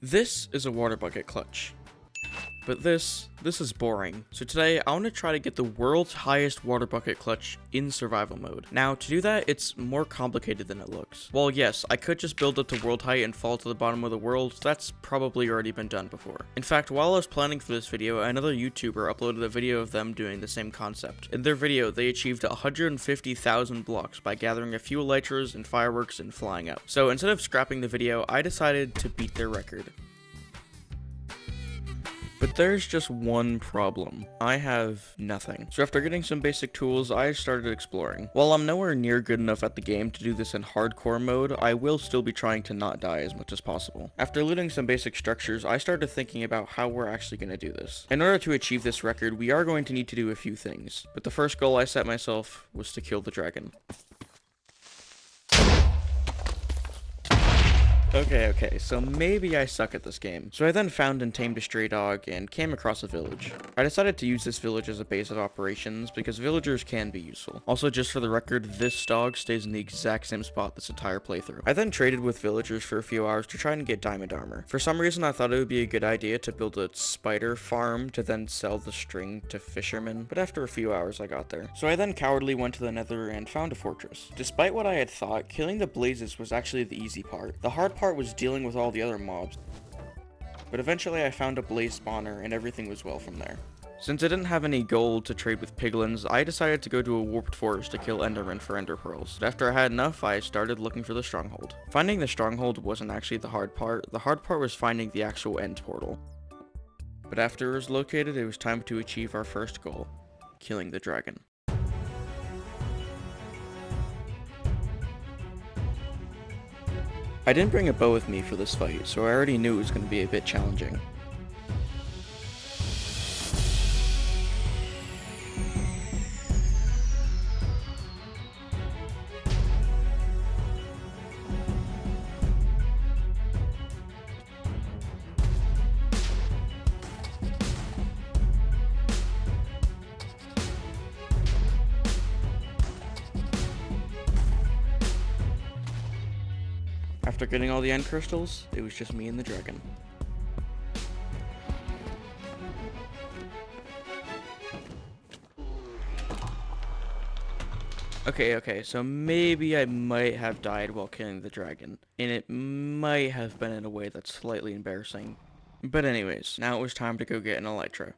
This is a water bucket clutch. But this is boring. So today, I want to try to get the world's highest water bucket clutch in survival mode. Now, to do that, it's more complicated than it looks. Well, yes, I could just build it to world height and fall to the bottom of the world. That's probably already been done before. In fact, while I was planning for this video, another YouTuber uploaded a video of them doing the same concept. In their video, they achieved 150,000 blocks by gathering a few elytras and fireworks and flying up. So instead of scrapping the video, I decided to beat their record. But there's just one problem. I have nothing. So after getting some basic tools, I started exploring. While I'm nowhere near good enough at the game to do this in hardcore mode, I will still be trying to not die as much as possible. After looting some basic structures, I started thinking about how we're actually going to do this. In order to achieve this record, we are going to need to do a few things. But the first goal I set myself was to kill the dragon. Okay, so maybe I suck at this game. So I then found and tamed a stray dog and came across a village. I decided to use this village as a base of operations because villagers can be useful. Also, just for the record, this dog stays in the exact same spot this entire playthrough. I then traded with villagers for a few hours to try and get diamond armor. For some reason, I thought it would be a good idea to build a spider farm to then sell the string to fishermen, but after a few hours I got there. So I then cowardly went to the nether and found a fortress. Despite what I had thought, killing the blazes was actually the easy part. The hard part was dealing with all the other mobs, but eventually I found a blaze spawner and everything was well from there. Since I didn't have any gold to trade with piglins, I decided to go to a warped forest to kill endermen for ender pearls. But after I had enough, I started looking for the stronghold. Finding the stronghold wasn't actually the hard part was finding the actual end portal. But after it was located, it was time to achieve our first goal, killing the dragon. I didn't bring a bow with me for this fight, so I already knew it was going to be a bit challenging. After getting all the end crystals, it was just me and the dragon. Okay, so maybe I might have died while killing the dragon, and it might have been in a way that's slightly embarrassing. But anyways, now it was time to go get an elytra.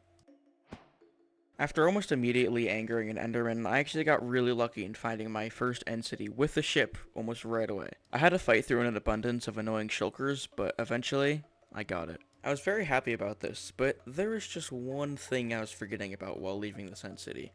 After almost immediately angering an enderman, I actually got really lucky in finding my first end city with the ship almost right away. I had to fight through an abundance of annoying shulkers, but eventually, I got it. I was very happy about this, but there was just one thing I was forgetting about while leaving this end city.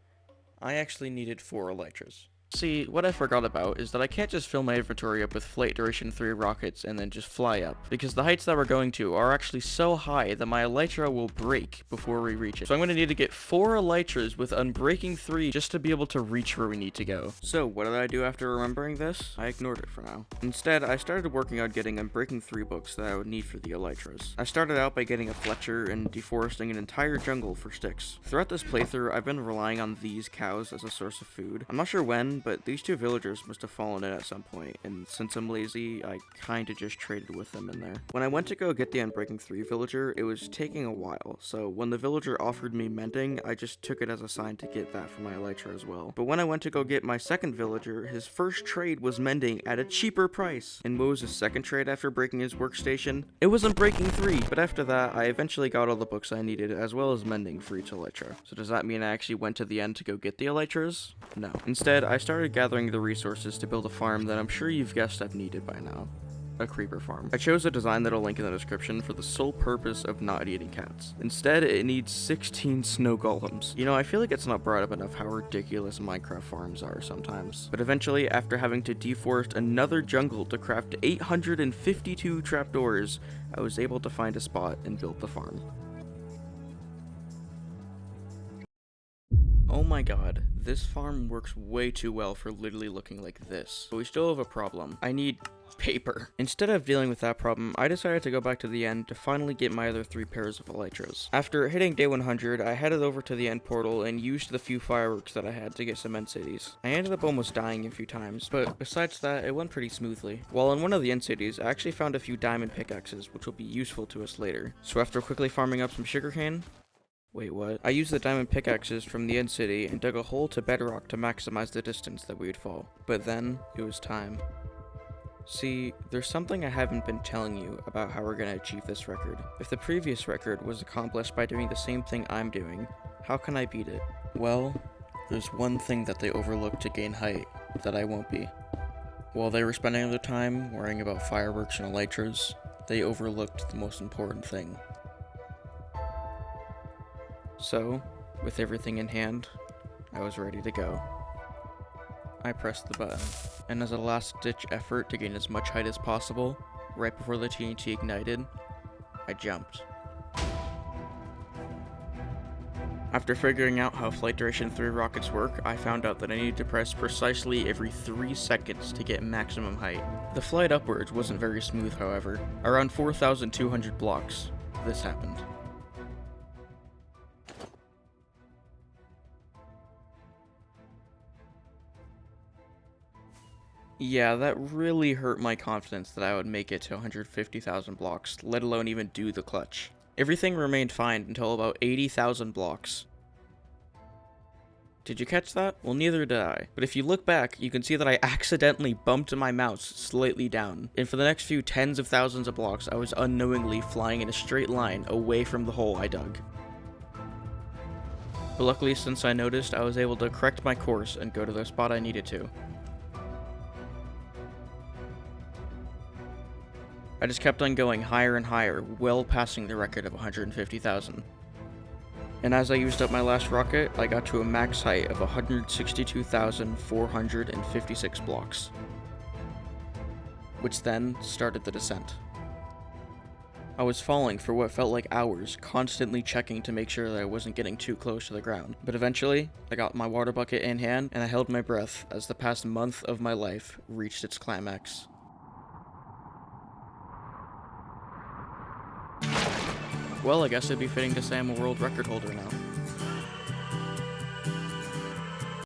I actually needed 4 elytras. See, what I forgot about is that I can't just fill my inventory up with flight duration 3 rockets and then just fly up, because the heights that we're going to are actually so high that my elytra will break before we reach it. So I'm going to need to get 4 elytras with unbreaking 3 just to be able to reach where we need to go. So what did I do after remembering this? I ignored it for now. Instead, I started working on getting unbreaking 3 books that I would need for the elytras. I started out by getting a Fletcher and deforesting an entire jungle for sticks. Throughout this playthrough, I've been relying on these cows as a source of food. I'm not sure when, but these 2 villagers must have fallen in at some point, and since I'm lazy, I kinda just traded with them in there. When I went to go get the Unbreaking 3 villager, it was taking a while, so when the villager offered me mending, I just took it as a sign to get that for my elytra as well. But when I went to go get my second villager, his first trade was mending at a cheaper price. And what was his second trade after breaking his workstation? It was Unbreaking 3, but after that, I eventually got all the books I needed, as well as mending for each elytra. So does that mean I actually went to the end to go get the elytras? No. Instead, I started gathering the resources to build a farm that I'm sure you've guessed I've needed by now. A creeper farm. I chose a design that'll link in the description for the sole purpose of not eating cats. Instead, it needs 16 snow golems. You know, I feel like it's not brought up enough how ridiculous Minecraft farms are sometimes. But eventually, after having to deforest another jungle to craft 852 trapdoors, I was able to find a spot and build the farm. Oh my god, this farm works way too well for literally looking like this. But we still have a problem. I need paper. Instead of dealing with that problem, I decided to go back to the end to finally get my other 3 pairs of elytras. After hitting day 100, I headed over to the end portal and used the few fireworks that I had to get some end cities. I ended up almost dying a few times, but besides that, it went pretty smoothly. While in one of the end cities, I actually found a few diamond pickaxes, which will be useful to us later. So after quickly farming up some sugarcane, wait, what? I used the diamond pickaxes from the end city and dug a hole to bedrock to maximize the distance that we would fall. But then, it was time. See, there's something I haven't been telling you about how we're gonna achieve this record. If the previous record was accomplished by doing the same thing I'm doing, how can I beat it? Well, there's one thing that they overlooked to gain height that I won't be. While they were spending their time worrying about fireworks and elytras, they overlooked the most important thing. So, with everything in hand, I was ready to go. I pressed the button, and as a last-ditch effort to gain as much height as possible, right before the TNT ignited, I jumped. After figuring out how Flight Duration 3 rockets work, I found out that I needed to press precisely every 3 seconds to get maximum height. The flight upwards wasn't very smooth, however. Around 4,200 blocks, this happened. Yeah, that really hurt my confidence that I would make it to 150,000 blocks, let alone even do the clutch. Everything remained fine until about 80,000 blocks. Did you catch that? Well, neither did I. But if you look back, you can see that I accidentally bumped my mouse slightly down. And for the next few tens of thousands of blocks, I was unknowingly flying in a straight line away from the hole I dug. But luckily, since I noticed, I was able to correct my course and go to the spot I needed to. I just kept on going higher and higher, well passing the record of 150,000. And as I used up my last rocket, I got to a max height of 162,456 blocks, which then started the descent. I was falling for what felt like hours, constantly checking to make sure that I wasn't getting too close to the ground. But eventually, I got my water bucket in hand, and I held my breath as the past month of my life reached its climax. Well, I guess it'd be fitting to say I'm a world record holder now.